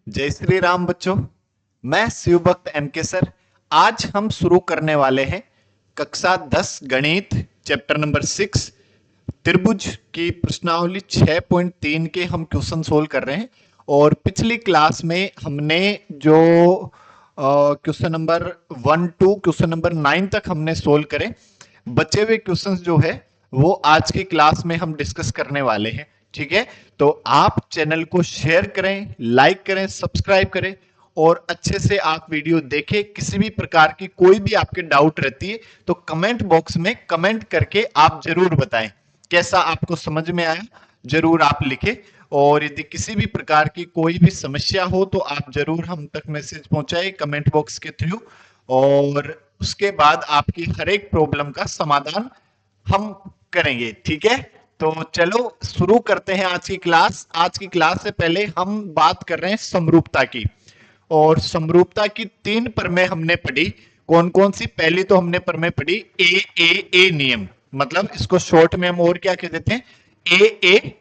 जय श्री राम बच्चों। मैं शिव भक्त एमके सर। आज हम शुरू करने वाले हैं कक्षा 10 गणित चैप्टर नंबर 6 त्रिभुज की प्रश्नावली 6.3 के हम क्वेश्चन सोल्व कर रहे हैं। और पिछली क्लास में हमने जो question number 1 to question number 9 तक हमने सोल्व करे। बचे हुए क्वेश्चंस जो है वो आज की क्लास में हम डिस्कस करने वाले हैं। ठीक है, तो आप चैनल को शेयर करें, लाइक करें, सब्सक्राइब करें और अच्छे से आप वीडियो देखें। किसी भी प्रकार की कोई भी आपके डाउट रहती है तो कमेंट बॉक्स में कमेंट करके आप जरूर बताएं कैसा आपको समझ में आया, जरूर आप लिखें। और यदि किसी भी प्रकार की कोई भी समस्या हो तो आप जरूर हम तक मैसेज पहुंचाएं कमेंट बॉक्स के थ्रू, और उसके बाद आपकी हर एक प्रॉब्लम का समाधान हम करेंगे। ठीक है, तो चलो शुरू करते हैं आज की क्लास। आज की क्लास से पहले हम बात कर रहे हैं समरूपता की। और समरूपता की 3 प्रमेय हमने पढ़ी। कौन कौन सी? पहली तो हमने प्रमेय पढ़ी ए नियम, मतलब इसको शॉर्ट में हम और क्या कह देते हैं, ए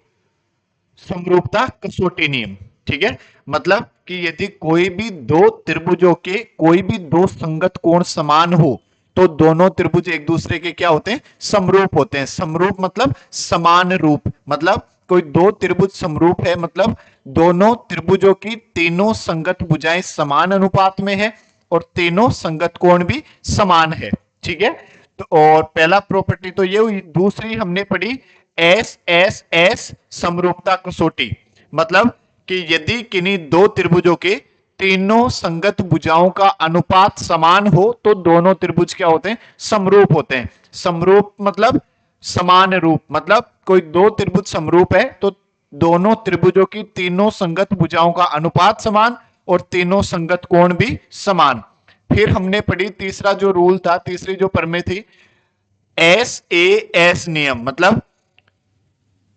समरूपता कसौटी नियम। ठीक है, मतलब कि यदि कोई भी दो त्रिभुजों के कोई भी दो संगत कोण समान हो तो दोनों त्रिभुज एक दूसरे के क्या होते हैं, समरूप होते हैं। समरूप मतलब समान रूप, मतलब कोई दो त्रिभुज समरूप है मतलब दोनों त्रिभुजों की तीनों संगत भुजाएं समान अनुपात में है और तीनों संगत कोण भी समान है। ठीक है, तो और पहला प्रॉपर्टी तो ये हुई। दूसरी हमने पढ़ी एस एस एस समरूपता कसौटी, मतलब कि यदि किन्हीं दो त्रिभुजों के तीनों संगत भुजाओं का अनुपात समान हो तो दोनों त्रिभुज क्या होते हैं, समरूप होते हैं। समरूप मतलब समान रूप, मतलब कोई दो त्रिभुज समरूप है तो दोनों त्रिभुजों की तीनों संगत भुजाओं का अनुपात समान और तीनों संगत कोण भी समान। फिर हमने पढ़ी तीसरा जो रूल था, तीसरी जो प्रमेय थी, एस ए एस नियम, मतलब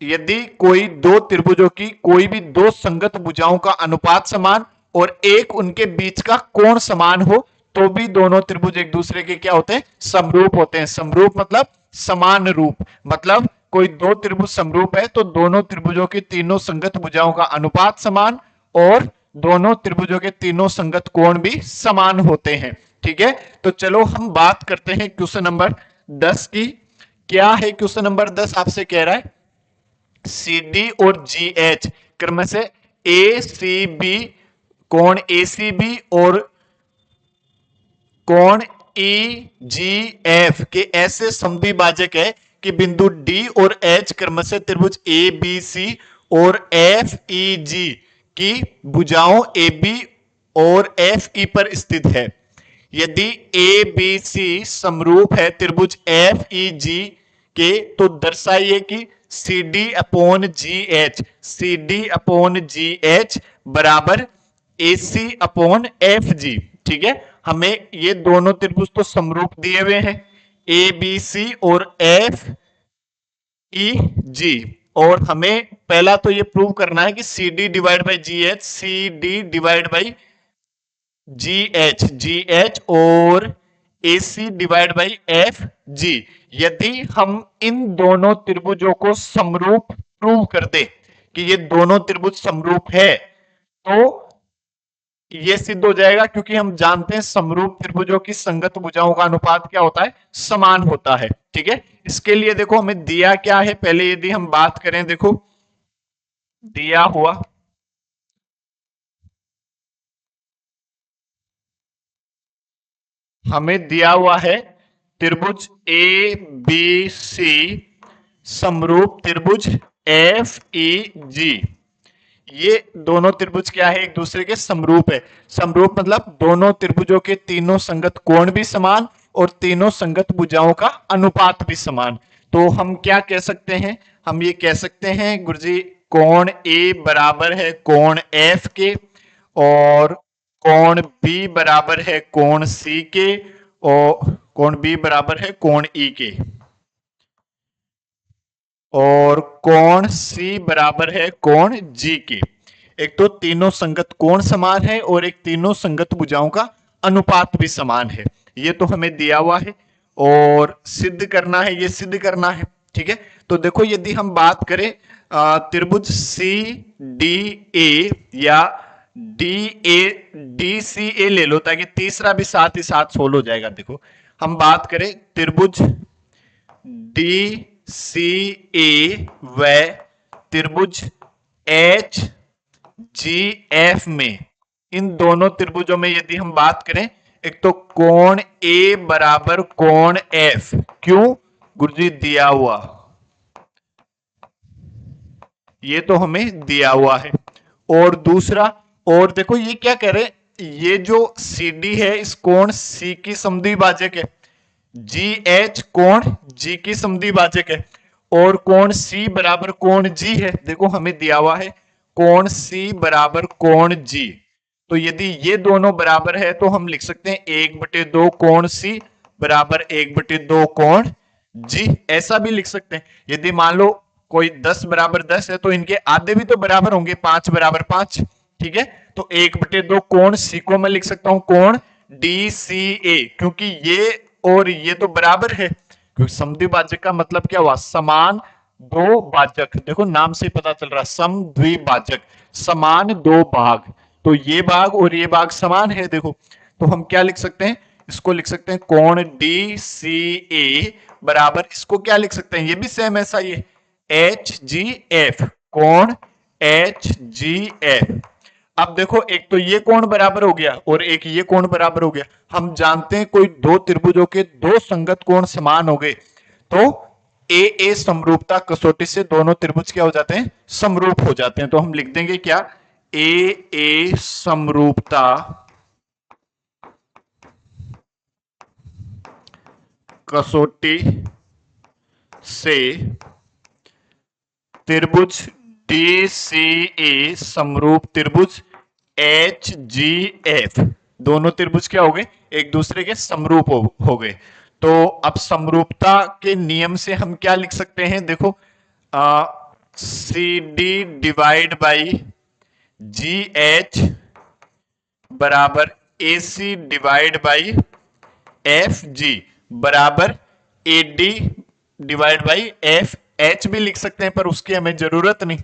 यदि कोई दो त्रिभुजों की कोई भी दो संगत भुजाओं का अनुपात समान और एक उनके बीच का कोण समान हो तो भी दोनों त्रिभुज एक दूसरे के क्या होते हैं, समरूप होते हैं। समरूप मतलब समान रूप, मतलब कोई दो त्रिभुज समरूप है तो दोनों त्रिभुजों की तीनों संगत भुजाओं का अनुपात समान और दोनों त्रिभुजों के तीनों संगत कोण भी समान होते हैं। ठीक है, तो चलो हम बात करते हैं क्वेश्चन नंबर 10 की। क्या है क्वेश्चन नंबर 10? आपसे कह रहा है सी डी और जी एच क्रम से ए सी बी कोण ए सी बी और कोण ई जी एफ के ऐसे समद्विभाजक है कि बिंदु डी और एच क्रम से त्रिभुज ए बी सी और एफ ई जी की भुजाओं ए बी और एफ ई पर स्थित है। यदि ए बी सी समरूप है त्रिभुज एफ ई जी के तो दर्शाइए कि C D upon G H बराबर A C upon F G. ठीक है, हमें ये दोनों त्रिभुज तो समरूप दिए हुए हैं, ए बी सी और एफ ई जी, और हमें पहला तो ये प्रूव करना है कि C D divide by G H, C D divide by G H और A C divide by F G. यदि हम इन दोनों त्रिभुजों को समरूप प्रूव कर दे कि ये दोनों त्रिभुज समरूप है तो ये सिद्ध हो जाएगा, क्योंकि हम जानते हैं समरूप त्रिभुजों की संगत भुजाओं का अनुपात क्या होता है, समान होता है। ठीक है, इसके लिए देखो हमें दिया क्या है, पहले यदि हम बात करें, देखो दिया हुआ हमें दिया हुआ है त्रिभुज ए बी सी समरूप त्रिभुज एफ ई जी। ये दोनों त्रिभुज क्या है, एक दूसरे के समरूप है। समरूप मतलब दोनों त्रिभुजों के तीनों संगत कोण भी समान और तीनों संगत भुजाओं का अनुपात भी समान। तो हम क्या कह सकते हैं, हम ये कह सकते हैं गुरुजी कोण ए बराबर है कोण एफ के और कोण बी बराबर है कोण सी के और कोण बी बराबर है कोण ई के और कोण सी बराबर है कोण जी के। एक तो तीनों संगत कोण समान है और एक तीनों संगत भुजाओं का अनुपात भी समान है। ये तो हमें दिया हुआ है और सिद्ध करना है, ये सिद्ध करना है। ठीक है, तो देखो यदि हम बात करें त्रिभुज सी डी ए या डी ए डी सी ए ले लो ताकि तीसरा भी साथ ही साथ सोल्व हो जाएगा। देखो हम बात करें त्रिभुज डी सी ए व त्रिभुज एच जी एफ में, इन दोनों त्रिभुजों में यदि हम बात करें, एक तो कोण ए बराबर कोण एफ, क्यों गुरुजी दिया हुआ, ये तो हमें दिया हुआ है। और दूसरा, और देखो ये क्या कह रहे हैं, ये जो सी डी है इस कोण सी की समद्विभाजक है, जी एच कोण जी की समद्विभाजक है, और कोण सी बराबर कोण जी है। देखो हमें दिया हुआ है कोण सी बराबर कोण जी, तो यदि ये दोनों बराबर है तो हम लिख सकते हैं 1/2 कोण सी बराबर 1/2 कोण जी, ऐसा भी लिख सकते हैं। यदि मान लो कोई 10 बराबर 10 है तो इनके आधे भी तो बराबर होंगे, 5 बराबर 5, ठीक है। तो 1/2 कोण सी को मैं लिख सकता हूं कोण डी सी ए, क्योंकि ये और ये तो बराबर है, क्योंकि समद्विभाजक का मतलब क्या हुआ, समान दो भाजक। देखो नाम से पता चल रहा, समद्विभाजक, समान दो भाग, तो ये भाग और ये भाग समान है। देखो तो हम क्या लिख सकते हैं, इसको लिख सकते हैं कोण डी सी ए बराबर, इसको क्या लिख सकते हैं, ये भी सेम ऐसा ही है, एच जी एफ, कोण एच जी एफ। अब देखो एक तो ये कोण बराबर हो गया और एक ये कोण बराबर हो गया। हम जानते हैं कोई दो त्रिभुजों के दो संगत कोण समान हो गए तो ए ए समरूपता कसौटी से दोनों त्रिभुज क्या हो जाते हैं, समरूप हो जाते हैं। तो हम लिख देंगे क्या, ए ए समरूपता कसौटी से त्रिभुज डी सी ए समरूप त्रिभुज एच जी एफ, दोनों त्रिभुज क्या हो गए, एक दूसरे के समरूप हो गए। तो अब समरूपता के नियम से हम क्या लिख सकते हैं, देखो C D divide by G H बराबर A C divide by F G बराबर A D divide by F H भी लिख सकते हैं, पर उसकी हमें जरूरत नहीं।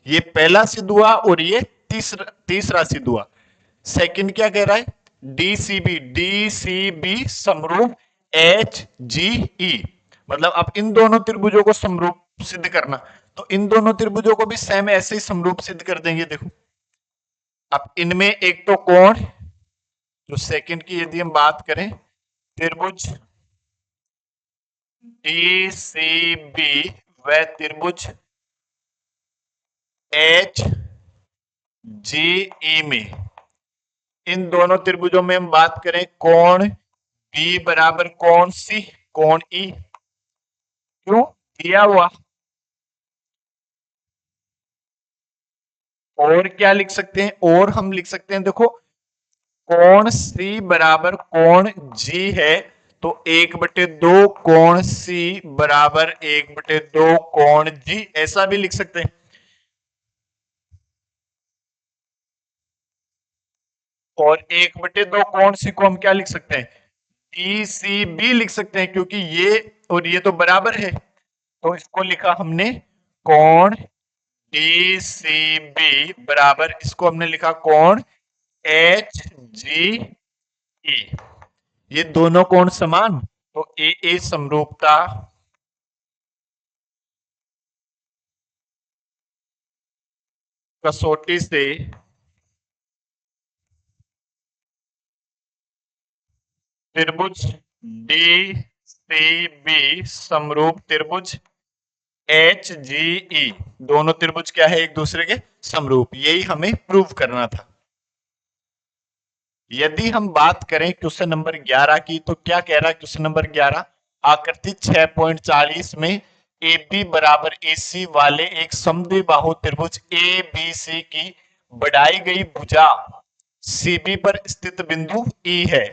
ये पहला सिद्ध हुआ और ये तीसरा सिद्ध हुआ। सेकंड क्या कह रहा है, डी सी बी समरूप एच जी ई, मतलब अब इन दोनों त्रिभुजों को समरूप सिद्ध करना, तो इन दोनों त्रिभुजों को भी सेम ऐसे ही समरूप सिद्ध कर देंगे। देखो अब इनमें एक तो कोण, जो सेकंड की यदि हम बात करें, त्रिभुज डी सी बी व त्रिभुज एच जी ई में, इन दोनों त्रिभुजों में हम बात करें कोण बी बराबर कोण सी कोण ई, क्यों दिया हुआ। और क्या लिख सकते हैं, और हम लिख सकते हैं, देखो कोण सी बराबर कोण जी है, तो 1/2 कोण सी बराबर 1/2 कोण जी, ऐसा भी लिख सकते हैं। और 1/2 कोण सी को हम क्या लिख सकते हैं, डी सी बी लिख सकते हैं, क्योंकि ये और ये तो बराबर है, तो इसको लिखा हमने कोण डी सी बी बराबर, इसको हमने लिखा कोण एच जी ई, ये दोनों कोण समान, तो ए ए समरूपता कसौटी से त्रिभुज डी सी बी समरूप त्रिभुज एच जी ई, दोनों त्रिभुज क्या है, एक दूसरे के समरूप, यही हमें प्रूव करना था। यदि हम बात करें क्वेश्चन नंबर 11 की, तो क्या कह रहा है क्वेश्चन नंबर 11, आकृति 6.40 में ए बी बराबर ए सी वाले एक समद्विबाहु त्रिभुज ए बी सी की बढ़ाई गई भुजा सी बी पर स्थित बिंदु ई है।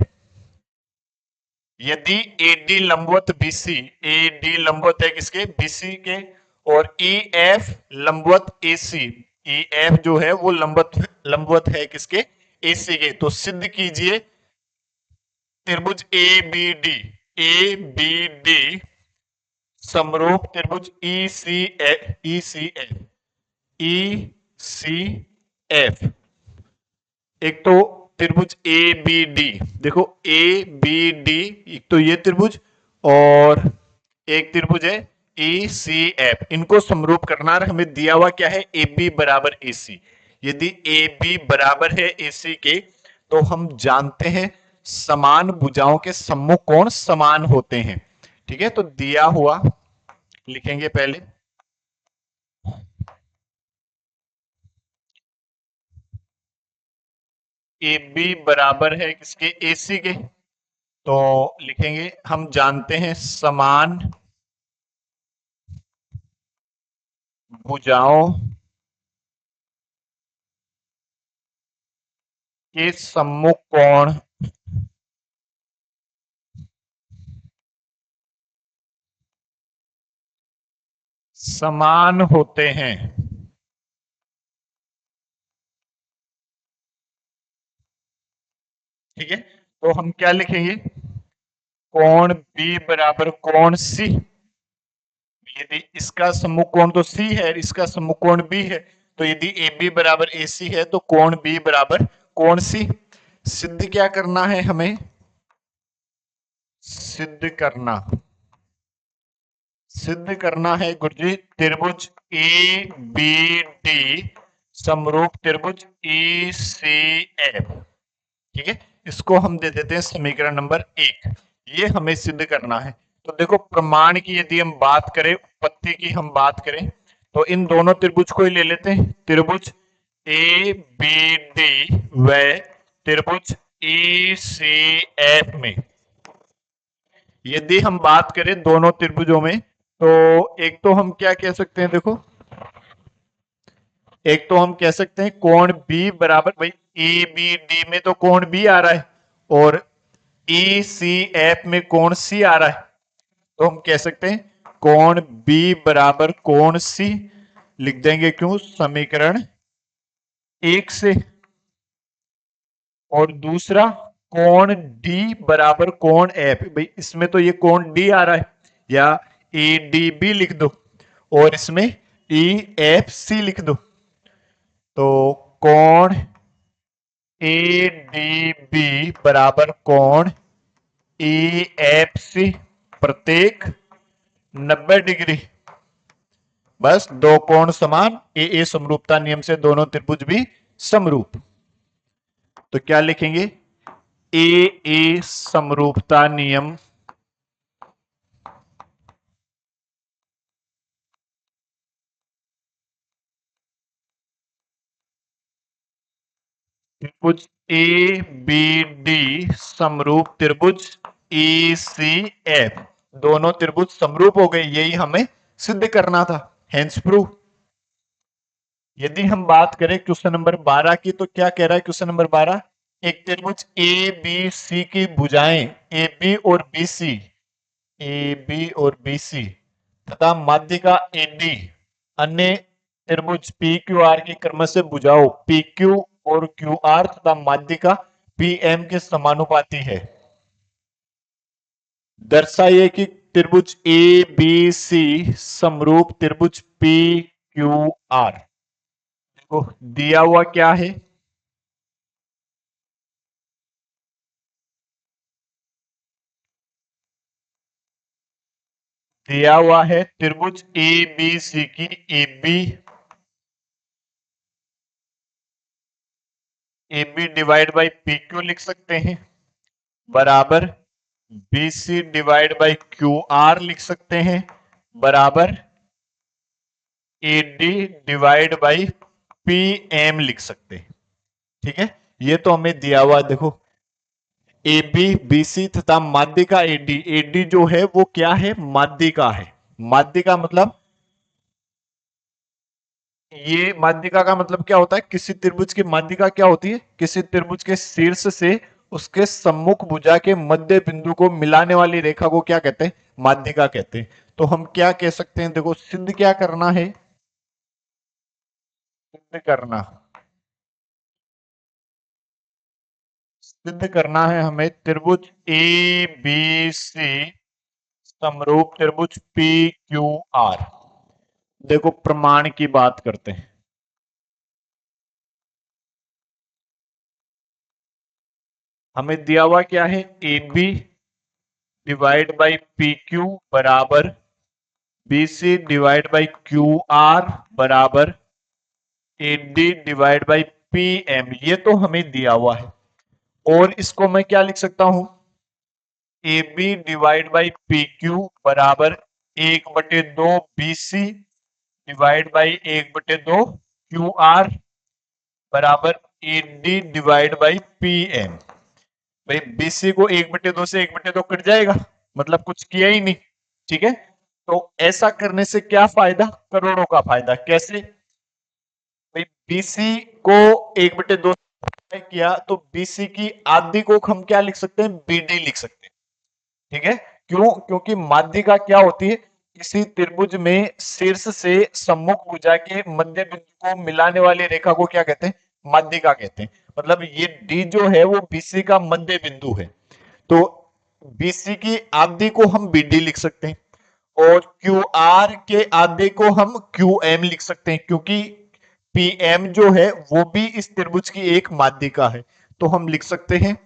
यदि ए डी लंबवत बीसी, ए डी लंबवत है किसके, बीसी के, और ई एफ लंबवत ए सी, ई एफ जो है वो लंबवत है किसके, ए सी के, तो सिद्ध कीजिए त्रिभुज ए बी डी समरूप त्रिभुज ई सी एफ, ई सी एफ, ई सी एफ। एक तो त्रिभुज ए बी डी, देखो ए बी डी, एक तो ये त्रिभुज, और एक त्रिभुज है ई सी एफ, इनको समरूप करना है। हमें दिया हुआ क्या है, ए बी बराबर ए सी। यदि ए बी बराबर है ए सी के, तो हम जानते हैं समान भुजाओं के सम्मुख कोण समान होते हैं। ठीक है, तो दिया हुआ लिखेंगे पहले, ए बी बराबर है किसके, ए सी के। तो लिखेंगे हम जानते हैं समान भुजाओं के सम्मुख कोण समान होते हैं। ठीक है, तो हम क्या लिखेंगे, कोण बी बराबर कोण सी। यदि इसका सम्मुख कोण तो सी है, इसका सम्मुख कोण बी है, तो यदि ए बी बराबर ए सी है, तो कोण बी बराबर कोण सी। सिद्ध क्या करना है हमें, सिद्ध करना, सिद्ध करना है गुरुजी त्रिभुज ए बी डी समरूप त्रिभुज ई सी एफ। ठीक है, इसको हम दे देते हैं समीकरण नंबर 1। ये हमें सिद्ध करना है। तो देखो प्रमाण की यदि हम बात करें, उत्पत्ति की हम बात करें, तो इन दोनों त्रिभुज को ही ले लेते हैं, त्रिभुज ए बी डी व त्रिभुज ई सी एफ में यदि हम बात करें दोनों त्रिभुजों में, तो एक तो हम क्या कह सकते हैं, देखो एक तो हम कह सकते हैं कोण बी बराबर, भाई ए बी डी में तो कोण बी आ रहा है और ई सी एफ में कोण सी आ रहा है, तो हम कह सकते हैं कोण बी बराबर कोण सी लिख देंगे, क्यों, समीकरण 1 से। और दूसरा कोण डी बराबर कोण एफ, भाई इसमें तो ये कोण डी आ रहा है, या ए डी बी लिख दो, और इसमें ई एफ सी लिख दो। तो कोण ए डी बी बराबर कोण ई एफ सी प्रत्येक 90 डिग्री। बस दो कोण समान, ए समरूपता नियम से दोनों त्रिभुज भी समरूप। तो क्या लिखेंगे, ए समरूपता नियम त्रिभुज ए बी डी समरूप त्रिभुज ई सी एफ, दोनों त्रिभुज समरूप हो गए, यही हमें सिद्ध करना था, हेंस प्रूफ। यदि हम बात करें क्वेश्चन नंबर 12 की, तो क्या कह रहा है क्वेश्चन नंबर 12, एक त्रिभुज ए बी सी की भुजाएं ए बी और बी सी, ए बी और बी सी तथा माध्यिका ए डी अन्य त्रिभुज पी क्यू आर की क्रम से भुजाओं पी क्यू और क्यू आर तथा माध्यिका पी एम के समानुपाती है। दर्शाइए कि त्रिभुज ए बी सी समरूप त्रिभुज पी क्यू आर। देखो दिया हुआ क्या है, दिया हुआ है त्रिभुज ए बी सी की A B divide by P Q लिख सकते हैं, बराबर B C divide by Q R लिख सकते हैं, बराबर A D divide by P M लिख सकते हैं। ठीक है, ये तो हमें दिया हुआ, देखो ए बी बी सी तथा माध्यिका ए डी जो है वो क्या है, माध्यिका है। माध्यिका मतलब, ये माध्यिका का मतलब क्या होता है, किसी त्रिभुज की माध्यिका क्या होती है, किसी त्रिभुज के शीर्ष से उसके सम्मुख भुजा के मध्य बिंदु को मिलाने वाली रेखा को क्या कहते हैं, माध्यिका कहते हैं। तो हम क्या कह सकते हैं, देखो सिद्ध क्या करना है, सिद्ध करना, सिद्ध करना है हमें त्रिभुज ए बी सी समरूप त्रिभुज पी क्यू आर। देखो प्रमाण की बात करते हैं, हमें दिया हुआ क्या है, A B divide by P Q बराबर B C divide by Q R बराबर A D divide by P M, ये तो हमें दिया हुआ है। और इसको मैं क्या लिख सकता हूं, A B divide by P Q बराबर 1/2 B C divide by 1/2 Q R बराबर A D divide by P M. भाई बीसी को 1/2 से 1/2 कट जाएगा, मतलब कुछ किया ही नहीं। ठीक है, तो ऐसा करने से क्या फायदा, करोड़ों का फायदा। कैसे, भाई बीसी को 1/2 किया तो बीसी की आधी को हम क्या लिख सकते हैं, बीडी लिख सकते हैं। ठीक है, क्यों, क्योंकि माध्यिका क्या होती है, किसी त्रिभुज में शीर्ष से सम्मुख भुजा के मध्य बिंदु को मिलाने वाली रेखा को क्या कहते हैं, माध्यिका कहते हैं। मतलब ये डी जो है वो बीसी का मध्य बिंदु है, तो बीसी की आधी को हम बीडी लिख सकते हैं और क्यू आर के आधे को हम क्यू एम लिख सकते हैं, क्योंकि पी एम जो है वो भी इस त्रिभुज की एक माध्यिका है। तो हम लिख सकते हैं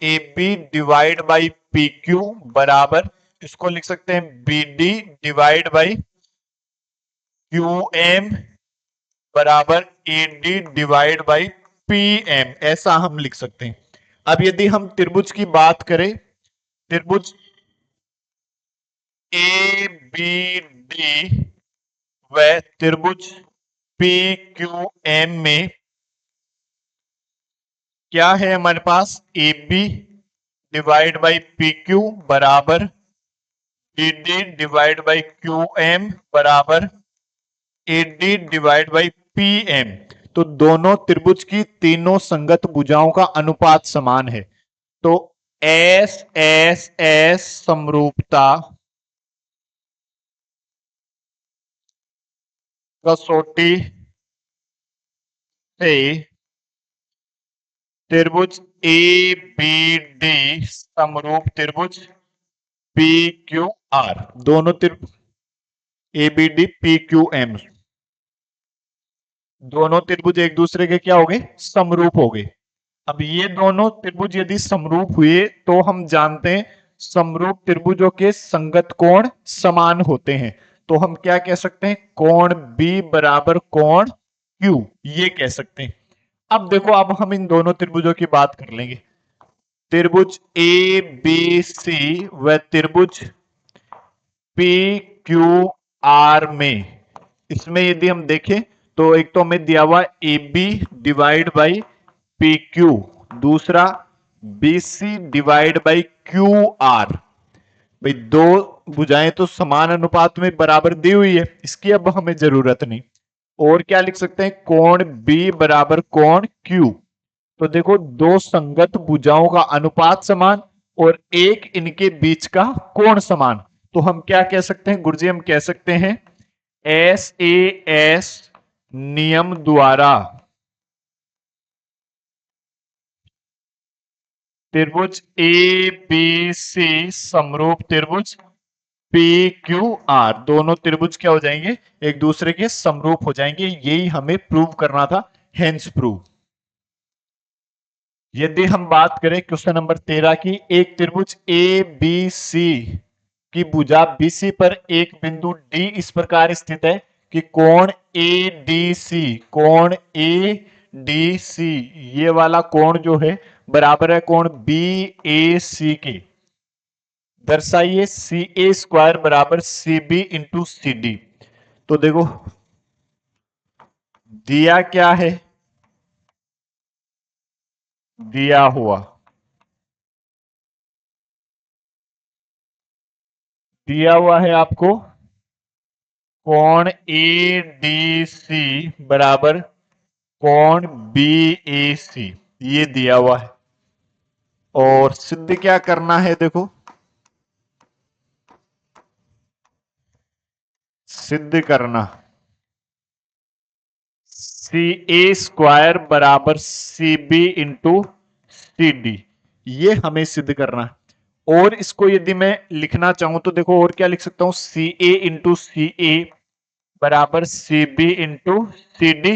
A B divide by P Q बराबर, इसको लिख सकते हैं B D divide by Q M बराबर A D divide by P M, ऐसा हम लिख सकते हैं। अब यदि हम त्रिभुज की बात करें, त्रिभुज ए बी डी व त्रिभुज पी क्यू एम में क्या है हमारे पास, A B divide by P Q बराबर A D divide by Q M बराबर A D divide by P M. तो दोनों त्रिभुज की तीनों संगत भुजाओं का अनुपात समान है। तो एस एस एस समरूपता कसौटी से त्रिभुज ए बी डी समरूप त्रिभुज पी क्यू आर, दोनों त्रिभुज A B D P Q M, दोनों त्रिभुज एक दूसरे के क्या हो गए, समरूप हो गए। अब ये दोनों त्रिभुज यदि समरूप हुए तो हम जानते हैं समरूप त्रिभुजों के संगत कोण समान होते हैं। तो हम क्या कह सकते हैं, कोण B बराबर कोण Q, ये कह सकते हैं। अब देखो, अब हम इन दोनों त्रिभुजों की बात कर लेंगे। त्रिभुज ए बी सी व त्रिभुज पी क्यू आर में, इसमें यदि हम देखें तो एक तो हमें दिया हुआ A B divide by P Q, दूसरा B C divide by Q R. भाई दो भुजाएं तो समान अनुपात में बराबर दी हुई है, इसकी अब हमें जरूरत नहीं। और क्या लिख सकते हैं, कोण B बराबर कोण Q। तो देखो, दो संगत भुजाओं का अनुपात समान और एक इनके बीच का कोण समान, तो हम क्या कह सकते हैं गुरुजी, हम कह सकते हैं SAS नियम द्वारा त्रिभुज ए बी सी समरूप त्रिभुज पी क्यू आर, दोनों त्रिभुज क्या हो जाएंगे, एक दूसरे के समरूप हो जाएंगे। यही हमें प्रूव करना था, हेंस प्रूव। यदि हम बात करें क्वेश्चन नंबर 13 की, एक त्रिभुज ए बी सी की भुजा BC पर एक बिंदु D इस प्रकार स्थित है कि कोण ADC, कोण ADC ये वाला कोण जो है बराबर है कोण BAC के। दर्शाइए CA स्क्वायर बराबर CB इंटू CD। तो देखो दिया क्या है, दिया हुआ है आपको कोण ADC बराबर कोण BAC, ये दिया हुआ है। और सिद्ध क्या करना है, देखो सिद्ध करना CA स्क्वायर बराबर CB इंटू CD, ये हमें सिद्ध करना है। और इसको यदि मैं लिखना चाहूं तो देखो और क्या लिख सकता हूं, CA इंटू CA बराबर CB इंटू CD,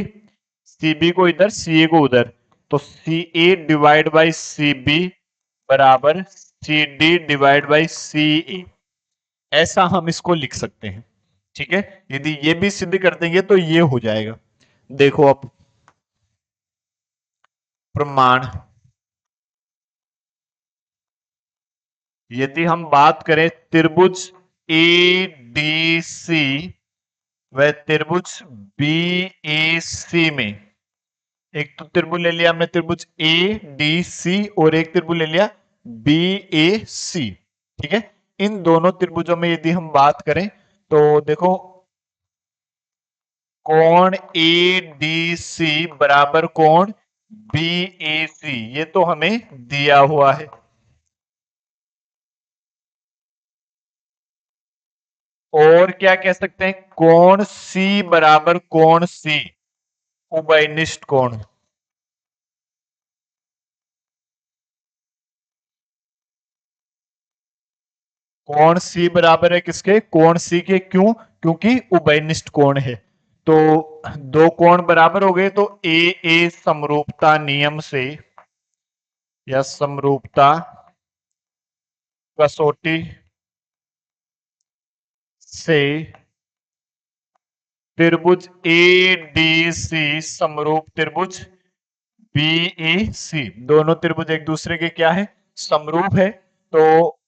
CB को इधर CA को उधर, तो CA डिवाइड बाई CB बराबर सी डी डिवाइड बाई सी ए, ऐसा हम इसको लिख सकते हैं। ठीक है, यदि ये भी सिद्ध कर देंगे तो ये हो जाएगा। देखो अब प्रमाण, यदि हम बात करें त्रिभुज ए डी सी व त्रिभुज बी ए सी में, एक तो त्रिभुज ले लिया हमने त्रिभुज ए डी सी और एक त्रिभुज ले लिया बी ए सी। ठीक है, इन दोनों त्रिभुजों में यदि हम बात करें तो देखो कोण ए डी सी बराबर कोण बी ए सी, ये तो हमें दिया हुआ है। और क्या कह सकते हैं, कोण सी बराबर कोण सी उभयनिष्ठ कोण। कोण सी बराबर है किसके, कोण सी के, क्यों, क्योंकि उभयनिष्ठ कोण है। तो दो कोण बराबर हो गए, तो ए समरूपता नियम से या समरूपता कसौटी से त्रिभुज ए डी सी समरूप त्रिभुज बी ए सी, दोनों त्रिभुज एक दूसरे के क्या है, समरूप है। तो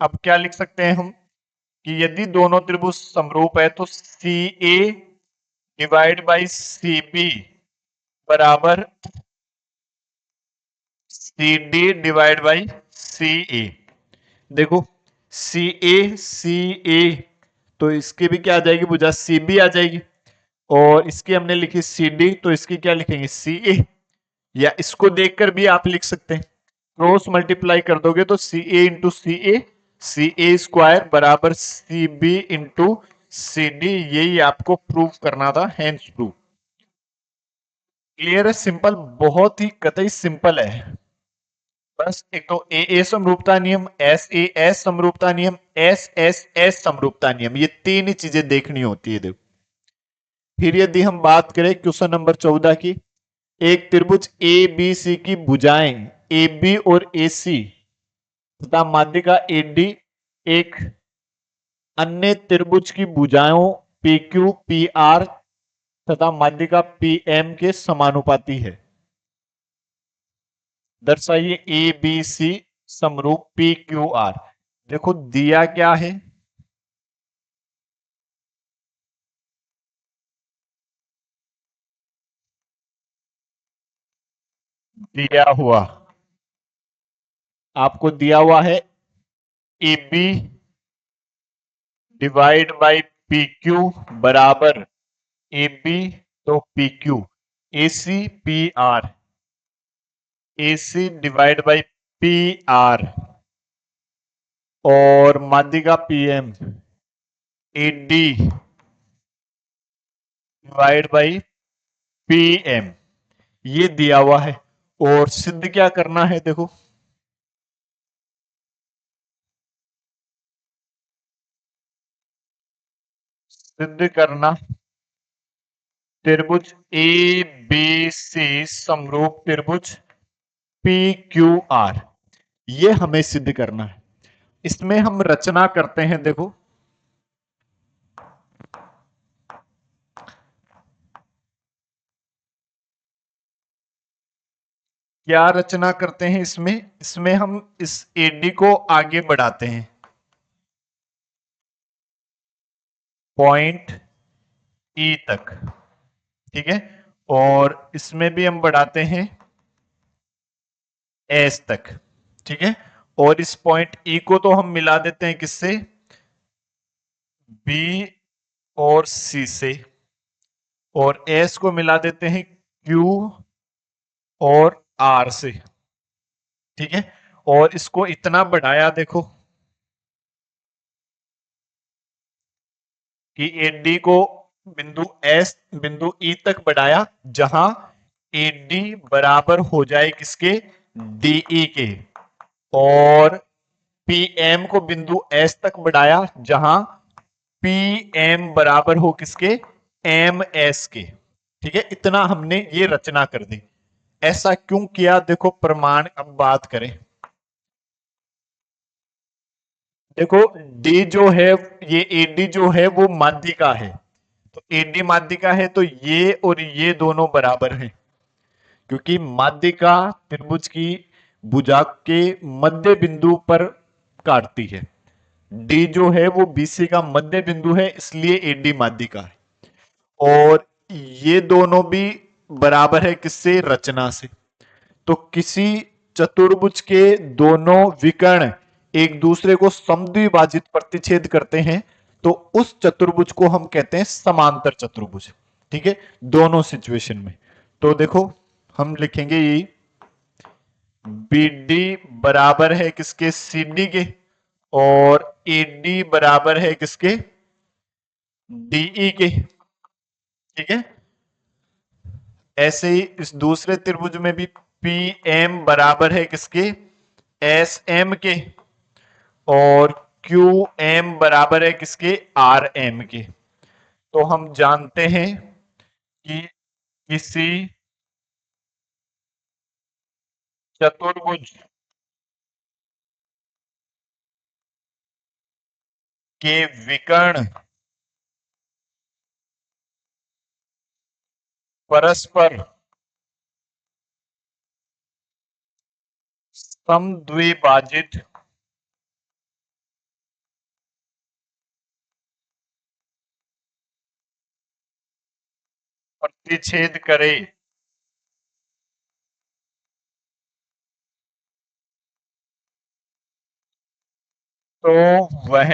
अब क्या लिख सकते हैं हम कि यदि दोनों त्रिभुज समरूप है तो सी ए डिवाइड बाई सी बी बराबर सी डी डिवाइड बाई सी ए। देखो सी ए तो इसकी भी क्या आ जाएगी भुजा, सी बी आ जाएगी, और इसकी हमने लिखी सी डी, तो इसकी क्या लिखेंगे, सी ए। या इसको देखकर भी आप लिख सकते हैं, क्रॉस मल्टीप्लाई कर दोगे तो सी ए इंटू सी ए स्क्वायर बराबर C B into C D, यही आपको प्रूफ करना था, हैंस प्रूफ। क्लियर है, सिंपल, बहुत ही कतई सिंपल है। बस एक तो ए समरूपता नियम, एस समरूपता नियम, एस समरूपता नियम, ये तीन ही चीजें देखनी होती है। देखो फिर यदि हम बात करें क्वेश्चन नंबर 14 की, एक त्रिभुज ए बी सी की भुजाएं ए बी और ए सी तथा माध्यिका ए डी एक अन्य त्रिभुज की भुजाओं पी क्यू पी आर तथा माध्यिका पी एम के समानुपाती है। दर्शाइए ए बी सी समरूप पी क्यू आर। देखो दिया क्या है, दिया हुआ, आपको दिया हुआ है A B divide by P Q बराबर ए बी तो P Q, A C P R, A C divide by P R, और माध्यिका P M A D divide by P M, ये दिया हुआ है। और सिद्ध क्या करना है, देखो सिद्ध करना त्रिभुज ए बी सी समरूप त्रिभुज पी क्यू आर, ये हमें सिद्ध करना है। इसमें हम रचना करते हैं, देखो क्या रचना करते हैं इसमें, इसमें हम इस एडी को आगे बढ़ाते हैं पॉइंट ई तक। ठीक है, और इसमें भी हम बढ़ाते हैं एस तक। ठीक है, और इस पॉइंट ई को तो हम मिला देते हैं किससे, बी और सी से, और एस को मिला देते हैं क्यू और आर से। ठीक है, और इसको इतना बढ़ाया देखो कि एडी को बिंदु एस बिंदु ई तक बढ़ाया, जहां एडी बराबर हो जाए किसके, डीई के, और पीएम को बिंदु एस तक बढ़ाया जहां पीएम बराबर हो किसके, एम एस के। ठीक है, इतना हमने ये रचना कर दी। ऐसा क्यों किया, देखो प्रमाण अब बात करें। देखो डी जो है, ये एडी जो है वो माध्यिका है, तो एडी माध्यिका है तो ये और ये दोनों बराबर हैं, क्योंकि माध्यिका त्रिभुज की भुजा के मध्य बिंदु पर काटती है। डी जो है वो बीसी का मध्य बिंदु है, इसलिए एडी माध्यिका है। और ये दोनों भी बराबर है किससे? रचना से। तो किसी चतुर्भुज के दोनों विकर्ण एक दूसरे को समद्विभाजित प्रतिच्छेद करते हैं, तो उस चतुर्भुज को हम कहते हैं समांतर चतुर्भुज। ठीक है, दोनों सिचुएशन में। तो देखो हम लिखेंगे ये बी डी बराबर है किसके? सी डी के। और ए डी बराबर है किसके? डीई के। ठीक है, ऐसे ही इस दूसरे त्रिभुज में भी पी एम बराबर है किसके? एस एम के। और क्यू एम बराबर है किसके? आर एम के। तो हम जानते हैं कि किसी चतुर्भुज के विकर्ण परस्पर समद्विभाजित प्रतिच्छेद करे तो वह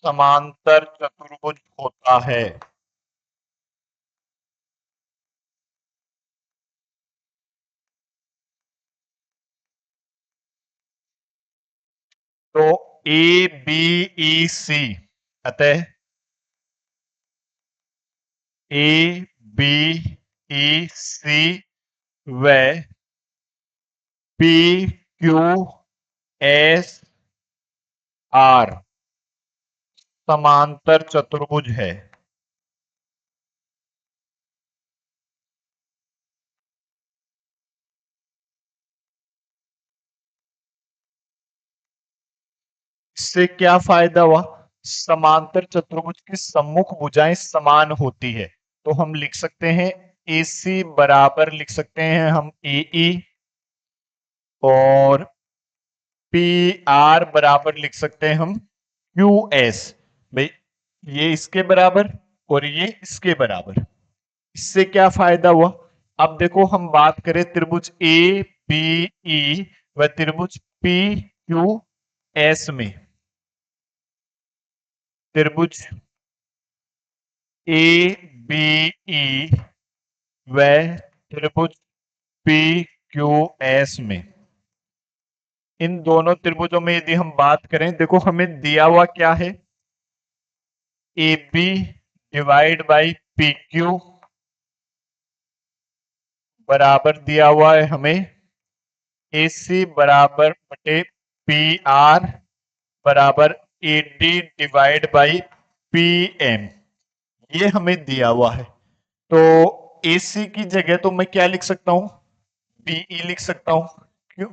समांतर चतुर्भुज होता है। तो ए बी ई सी, अतः ए बी ई सी व पी क्यू एस आर समांतर चतुर्भुज है। इससे क्या फायदा हुआ? समांतर चतुर्भुज की सम्मुख भुजाएं समान होती है, तो हम लिख सकते हैं ए सी बराबर लिख सकते हैं हम ए ई, और पी आर बराबर लिख सकते हैं हम क्यू एस। भाई ये इसके बराबर और ये इसके बराबर। इससे क्या फायदा हुआ? अब देखो हम बात करें त्रिभुज ए बी ई व त्रिभुज पी क्यू एस में। त्रिभुज ए बी ई व त्रिभुज पी क्यू एस में, इन दोनों त्रिभुजों में यदि हम बात करें, देखो हमें दिया हुआ क्या है? A B divide by P Q बराबर दिया हुआ है हमें ए सी बराबर बटे पी आर बराबर A D divide by P M, ये हमें दिया हुआ है। तो ए सी की जगह तो मैं क्या लिख सकता हूं? बीई लिख सकता हूं। क्यों?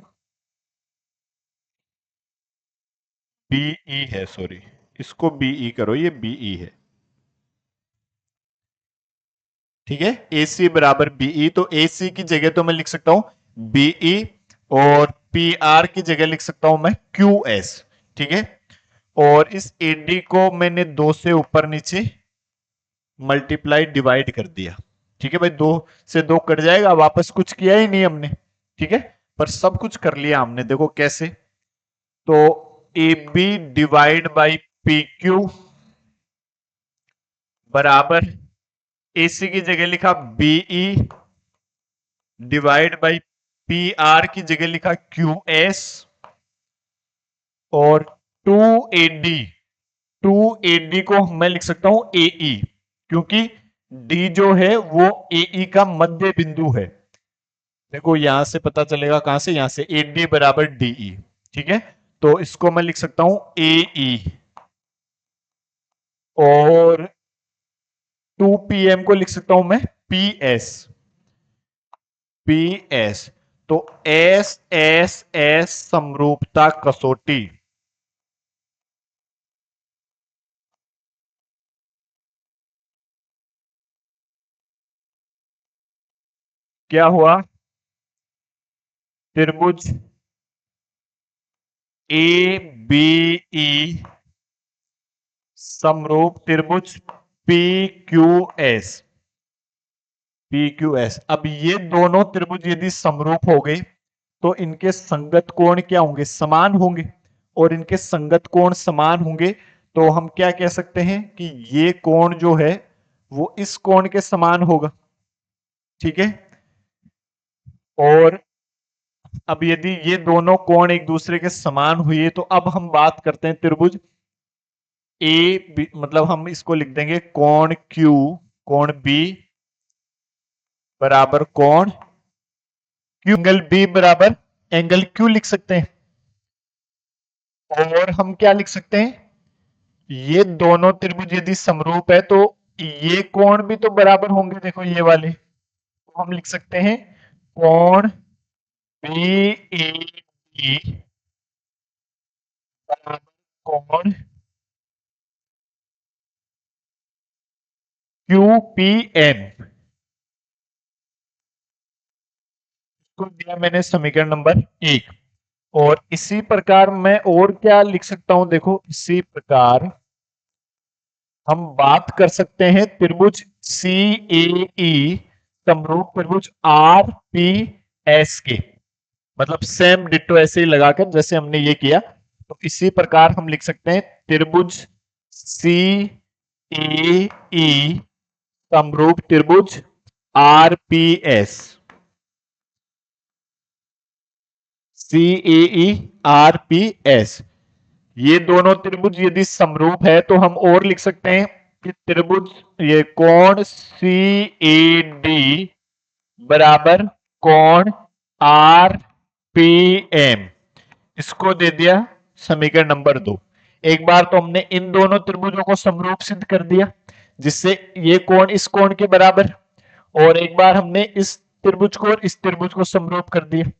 बीई है, सॉरी, इसको बीई करो, ये बीई है। ठीक है, ए सी बराबर बीई, तो ए सी की जगह तो मैं लिख सकता हूं बीई, और पी आर की जगह लिख सकता हूं मैं क्यू एस। ठीक है, और इस एडी को मैंने दो से ऊपर नीचे मल्टीप्लाई डिवाइड कर दिया। ठीक है भाई, दो से दो कट जाएगा, वापस कुछ किया ही नहीं हमने। ठीक है, पर सब कुछ कर लिया हमने, देखो कैसे। तो A B divide by P Q बराबर ए सी की जगह लिखा B E divide by P R की जगह लिखा क्यू एस, और two A D, two A D को मैं लिख सकता हूं ए ई, क्योंकि डी जो है वो ए ई का मध्य बिंदु है। देखो यहां से पता चलेगा, कहां से? यहां से ए डी बराबर डीई। ठीक है, तो इसको मैं लिख सकता हूं ए ई, और टू पी एम को लिख सकता हूं मैं पी एस। पी एस, तो एस एस एस समरूपता कसौटी। क्या हुआ? त्रिभुज ए बी ई समरूप त्रिभुज P Q S. P Q S, अब ये दोनों त्रिभुज यदि समरूप हो गए तो इनके संगत कोण क्या होंगे? समान होंगे। और इनके संगत कोण समान होंगे तो हम क्या कह सकते हैं कि ये कोण जो है वो इस कोण के समान होगा। ठीक है। और अब यदि ये दोनों कोण एक दूसरे के समान हुए तो अब हम बात करते हैं त्रिभुज ए, मतलब हम इसको लिख देंगे कोण Q, कोण B बराबर कोण Q, एंगल B बराबर एंगल Q लिख सकते हैं। और हम क्या लिख सकते हैं? ये दोनों त्रिभुज यदि समरूप है तो ये कोण भी तो बराबर होंगे। देखो ये वाले, तो हम लिख सकते हैं कोण BAD बराबर कोण QPM। इसको दिया मैंने समीकरण नंबर 1। और इसी प्रकार मैं और क्या लिख सकता हूं? देखो इसी प्रकार हम बात कर सकते हैं त्रिभुज CAE समरूप त्रिभुज RPS के, मतलब सेम डिट्टो ऐसे ही लगाकर जैसे हमने ये किया। तो इसी प्रकार हम लिख सकते हैं त्रिभुज CAE समरूप त्रिभुज RPS। CAE RPS, ये दोनों त्रिभुज यदि समरूप है तो हम और लिख सकते हैं कि त्रिभुज ये कोण CAD बराबर कोण RPM। इसको दे दिया समीकरण नंबर 2। एक बार तो हमने इन दोनों त्रिभुजों को समरूप सिद्ध कर दिया जिससे ये कोण इस कोण के बराबर, और एक बार हमने इस त्रिभुज को और इस त्रिभुज को समरूप कर दिया।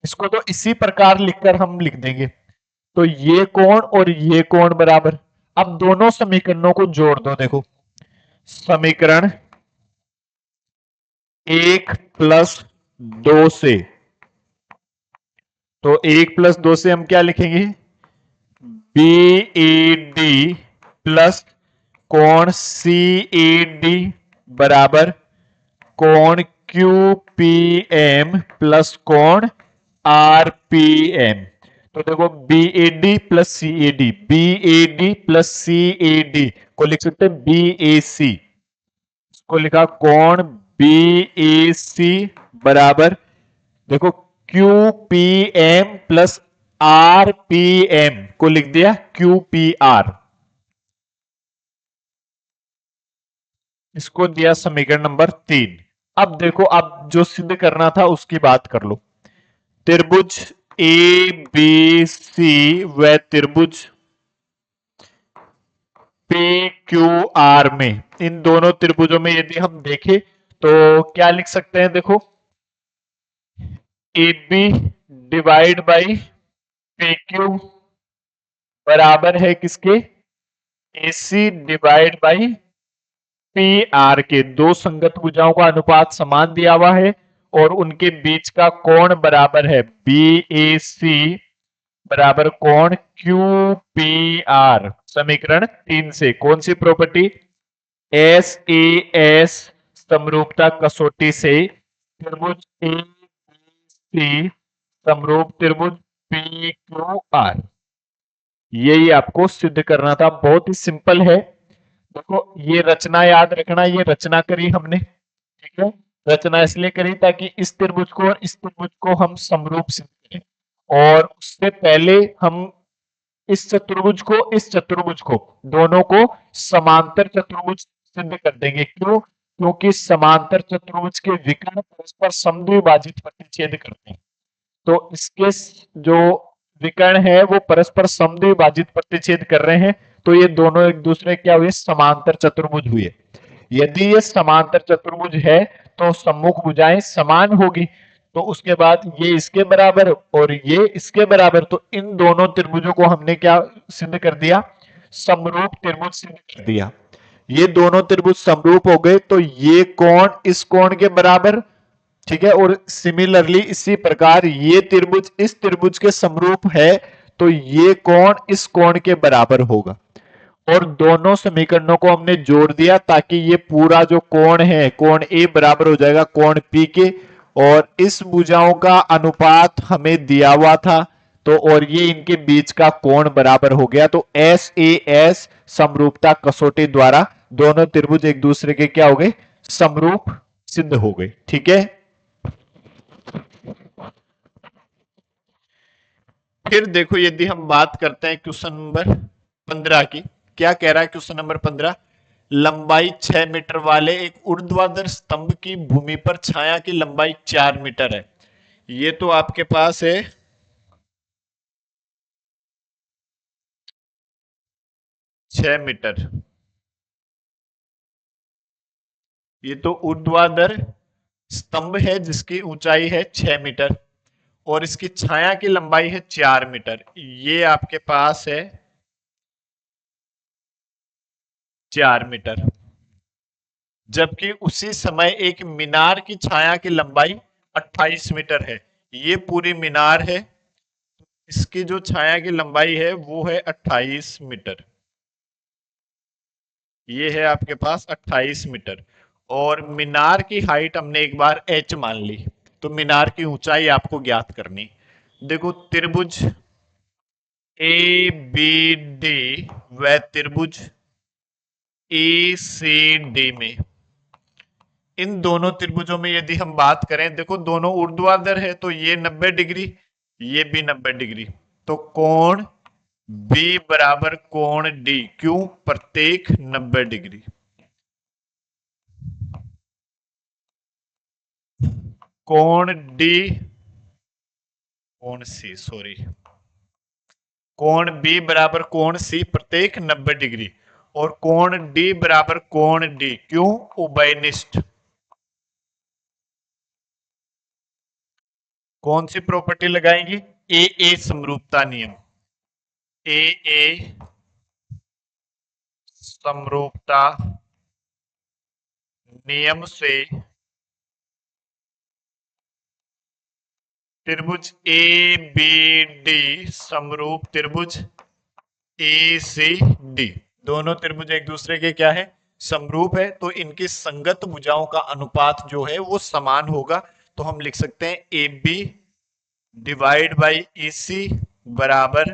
इसको तो इसी प्रकार लिखकर हम लिख देंगे, तो ये कोण और ये कोण बराबर। अब दोनों समीकरणों को जोड़ दो। देखो समीकरण 1+2 से, तो 1+2 से हम क्या लिखेंगे? BAD प्लस कोण CAD बराबर कोण QPM प्लस कोण RPM। तो देखो BAD plus CAD, BAD plus CAD को लिख सकते हैं BAC। इसको लिखा कोण BAC बराबर देखो QPM प्लस RPM को लिख दिया QPR। इसको दिया समीकरण नंबर 3। अब देखो, अब जो सिद्ध करना था उसकी बात कर लो। त्रिभुज ABC व त्रिभुज PQR में, इन दोनों त्रिभुजों में यदि हम देखें तो क्या लिख सकते हैं? देखो AB डिवाइड बाई PQ बराबर है किसके? AC डिवाइड बाई PR के। दो संगत भुजाओं का अनुपात समान दिया हुआ है और उनके बीच का कोण बराबर है BAC बराबर कोण QPR। समीकरण 3 से कौन सी प्रॉपर्टी? SAS समरूपता कसौटी से त्रिभुज ABC समरूप त्रिभुज PQR, यही आपको सिद्ध करना था। बहुत ही सिंपल है। देखो ये रचना याद रखना, ये रचना करी हमने। ठीक है, रचना इसलिए करी ताकि इस त्रिभुज को और इस त्रिभुज को हम समरूप सिद्ध करें, और उससे पहले हम इस चतुर्भुज को इस चतुर्भुज को दोनों को समांतर चतुर्भुज सिद्ध कर देंगे। क्यों? क्योंकि समांतर चतुर्भुज के विकर्ण परस्पर समद्विभाजित प्रतिच्छेद करते हैं। तो इसके जो विकर्ण है वो परस्पर समद्विभाजित प्रतिच्छेद कर रहे हैं, तो ये दोनों एक दूसरे क्या हुए? समांतर चतुर्भुज हुए। यदि ये समांतर चतुर्भुज है तो सम्मुख भुजाएं समान होगी। तो उसके बाद ये इसके बराबर और ये इसके बराबर, तो इन दोनों त्रिभुजों को हमने क्या सिद्ध कर दिया, समरूप त्रिभुज सिद्ध कर दिया। ये दोनों त्रिभुज समरूप हो गए तो ये कोण इस कोण के बराबर, ठीक है। और सिमिलरली इसी प्रकार ये त्रिभुज इस त्रिभुज के समरूप है तो ये कोण इस कोण के बराबर होगा। और दोनों समीकरणों को हमने जोड़ दिया ताकि ये पूरा जो कोण है, कोण ए बराबर हो जाएगा कोण पी के। और इस भुजाओं का अनुपात हमें दिया हुआ था, तो और ये इनके बीच का कोण बराबर हो गया। तो एस ए एस समरूपता कसौटी द्वारा दोनों त्रिभुज एक दूसरे के क्या हो गए, समरूप सिद्ध हो गए। ठीक है। फिर देखो यदि हम बात करते हैं क्वेश्चन नंबर 15 की, क्या कह रहा है क्वेश्चन नंबर 15, लंबाई 6 मीटर वाले एक ऊर्ध्वाधर स्तंभ की भूमि पर छाया की लंबाई 4 मीटर है। ये तो आपके पास है 6 मीटर, ये तो ऊर्ध्वाधर स्तंभ है जिसकी ऊंचाई है 6 मीटर और इसकी छाया की लंबाई है 4 मीटर। ये आपके पास है 4 मीटर, जबकि उसी समय एक मीनार की छाया की लंबाई 28 मीटर है। ये पूरी मीनार है, इसकी जो छाया की लंबाई है वो है 28 मीटर। ये है आपके पास 28 मीटर और मीनार की हाइट हमने एक बार h मान ली, तो मीनार की ऊंचाई आपको ज्ञात करनी। देखो त्रिभुज ए बी डी व त्रिभुज ए सी डी में, इन दोनों त्रिभुजों में यदि हम बात करें, देखो दोनों ऊर्ध्वाधर है तो ये 90 डिग्री, ये भी 90 डिग्री, तो कोण B बराबर कोण D, क्यों, प्रत्येक 90 डिग्री। कोण D, कोण C सॉरी, कोण B बराबर कोण C प्रत्येक 90 डिग्री और कोण D बराबर कोण D, क्यों, उभयनिष्ठ। कौन सी प्रॉपर्टी लगाएंगे, ए ए समरूपता नियम, ए ए समरूपता नियम से त्रिभुज ए बी डी समरूप त्रिभुज ए सी डी, दोनों त्रिभुज एक दूसरे के क्या है, समरूप है, तो इनकी संगत भुजाओं का अनुपात जो है वो समान होगा। तो हम लिख सकते हैं A B divide by E C बराबर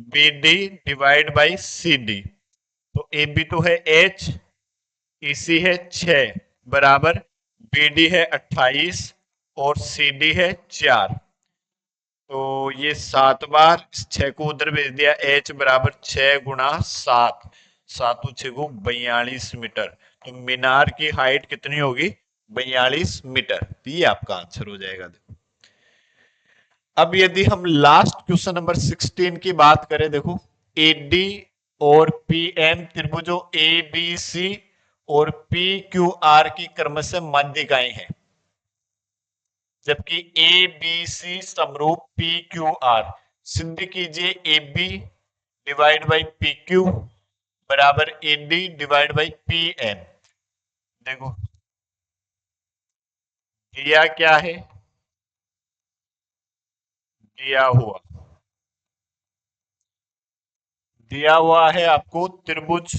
B D divide by C D. तो ए बी तो है h, ई सी है 6 बराबर बी डी है 28 और सी डी है 4। तो ये 7 बार, इस 6 को उधर भेज दिया, h बराबर 6 गुणा 7, 7 को 42 मीटर। तो मीनार की हाइट कितनी होगी, 42 मीटर। तो ये आपका आंसर हो जाएगा। देखो अब यदि हम लास्ट क्वेश्चन नंबर 16 की बात करें, देखो एडी और पीएम त्रिभुजों ए बी सी और पी क्यू आर की क्रमशः माध्यिकाएं हैं, जबकि ए बी सी समरूप पी क्यू आर। सिद्ध कीजिए A B divide by P Q बराबर A D divide by P N. देखो दिया क्या है, दिया हुआ दिया हुआ है आपको त्रिभुज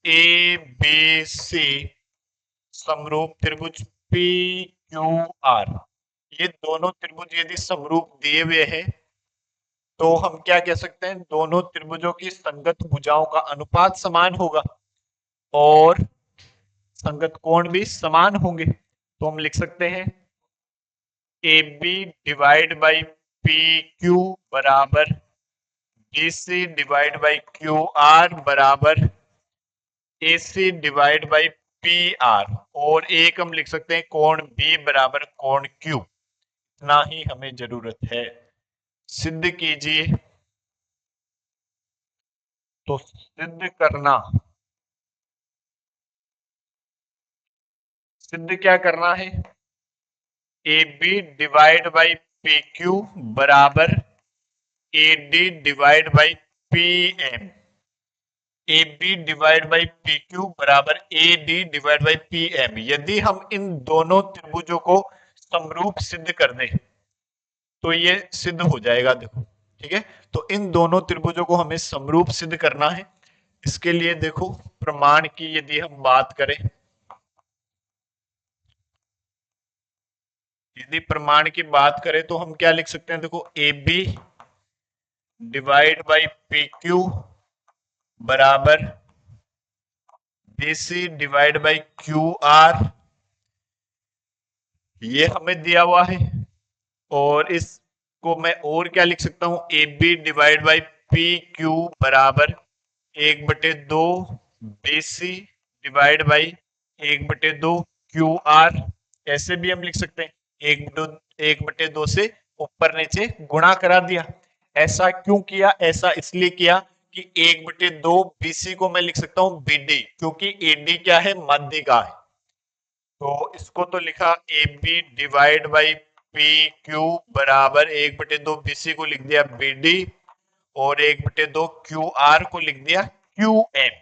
ए बी सी समरूप त्रिभुज पी क्यू आर। ये दोनों त्रिभुज यदि समरूप दिए हुए हैं तो हम क्या कह सकते हैं, दोनों त्रिभुजों की संगत भुजाओं का अनुपात समान होगा और संगत कोण भी समान होंगे। तो हम लिख सकते हैं A B divide by P Q बराबर B C divide by Q R बराबर A C divide by P R, और एक हम लिख सकते हैं कोण बी बराबर कोण क्यू। इतना ही हमें जरूरत है। सिद्ध कीजिए, तो सिद्ध क्या करना है, A B divide by P Q बराबर A D divide by P M. A B divide by P Q बराबर A D divide by P M. यदि हम इन दोनों त्रिभुजों को समरूप सिद्ध कर दें तो ये सिद्ध हो जाएगा। देखो ठीक है, तो इन दोनों त्रिभुजों को हमें समरूप सिद्ध करना है। इसके लिए देखो प्रमाण की यदि हम बात करें, यदि प्रमाण की बात करें तो हम क्या लिख सकते हैं, देखो A B divide by P Q बराबर B C divide by Q R, ये हमें दिया हुआ है। और इसको मैं और क्या लिख सकता हूं, A B divide by P Q बराबर 1/2 B C divide by 1/2 Q R. ऐसे भी हम लिख सकते हैं 1/2 से ऊपर नीचे गुणा करा दिया। ऐसा क्यों किया, ऐसा इसलिए किया कि 1/2 बीसी को मैं लिख सकता हूं बीडी, क्योंकि एडी क्या है, माध्यिका है। तो इसको तो लिखा A B divide by P Q बराबर 1/2 बीसी को लिख दिया बीडी और 1/2 क्यू आर को लिख दिया क्यू एम।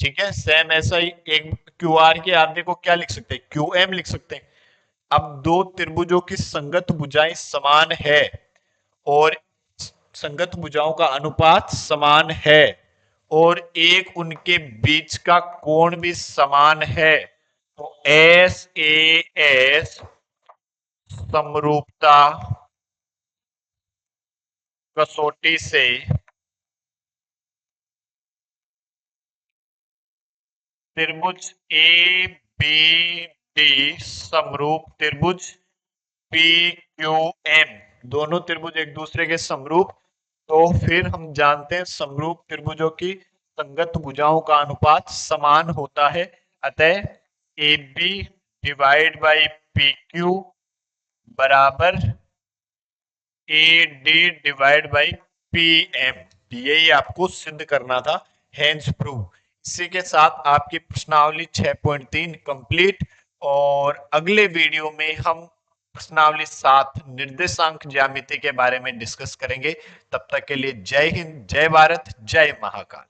ठीक है, सेम ऐसा ही एक क्यू आर के आधे को क्या लिख सकते हैं, क्यू एम लिख सकते हैं। अब दो त्रिभुजों की संगत भुजाएं समान है और संगत भुजाओं का अनुपात समान है और एक उनके बीच का कोण भी समान है, तो एस ए एस समरूपता कसौटी से त्रिभुज ए बी डी समरूप त्रिभुज पी क्यू एम, दोनों त्रिभुज एक दूसरे के समरूप। तो फिर हम जानते हैं समरूप त्रिभुजों की संगत भुजाओं का अनुपात समान होता है। अतः A B divide by P Q बराबर A D divide by P M. यही आपको सिद्ध करना था, हेंस प्रूव। इसी के साथ आपकी प्रश्नावली 6.3 कंप्लीट और अगले वीडियो में हम प्रश्नावली 7 निर्देशांक ज्यामिति के बारे में डिस्कस करेंगे। तब तक के लिए जय हिंद, जय भारत, जय महाकाल।